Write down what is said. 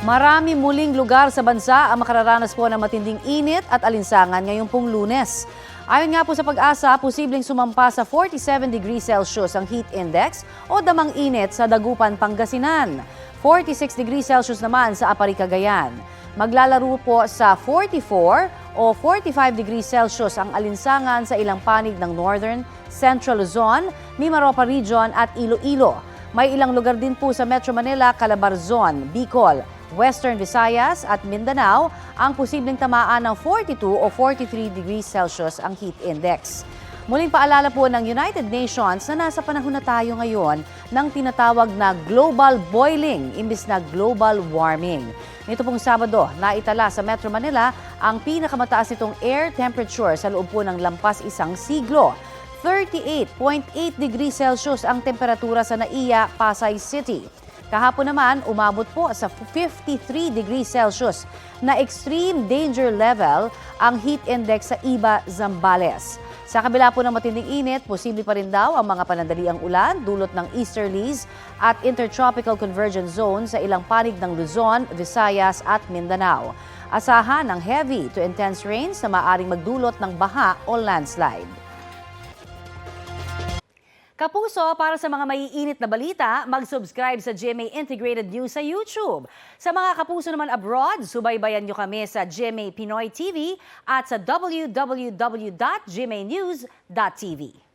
Marami muling lugar sa bansa ang makararanas po ng matinding init at alinsangan ngayong pong Lunes. Ayon nga po sa Pag-asa, posibleng sumampa sa 47 degrees Celsius ang heat index o damang init sa Dagupan, Pangasinan. 46 degrees Celsius naman sa Apari, Cagayan. Maglalaro po sa 44 o 45 degrees Celsius ang alinsangan sa ilang panig ng Northern, Central Luzon, Mimaropa Region at Iloilo. May ilang lugar din po sa Metro Manila, Calabarzon, Bicol, Western Visayas at Mindanao ang posibleng tamaan ng 42 o 43 degrees Celsius ang heat index. Muling paalala po ng United Nations na nasa panahon na tayo ngayon ng tinatawag na global boiling imbis na global warming. Nito pong Sabado, naitala sa Metro Manila ang pinakamataas nitong air temperature sa loob po ng lampas isang siglo. 38.8 degrees Celsius ang temperatura sa Naiya, Pasay City. Kahapon naman, umabot po sa 53 degrees Celsius na extreme danger level ang heat index sa Iba, Zambales. Sa kabila po ng matinding init, posible pa rin daw ang mga panandaliang ulan dulot ng easterlies at intertropical convergence zone sa ilang panig ng Luzon, Visayas at Mindanao. Asahan ng heavy to intense rains na maaaring magdulot ng baha o landslide. Kapuso, para sa mga maiinit na balita, mag-subscribe sa GMA Integrated News sa YouTube. Sa mga kapuso naman abroad, subaybayan nyo kami sa GMA Pinoy TV at sa www.gmanews.tv.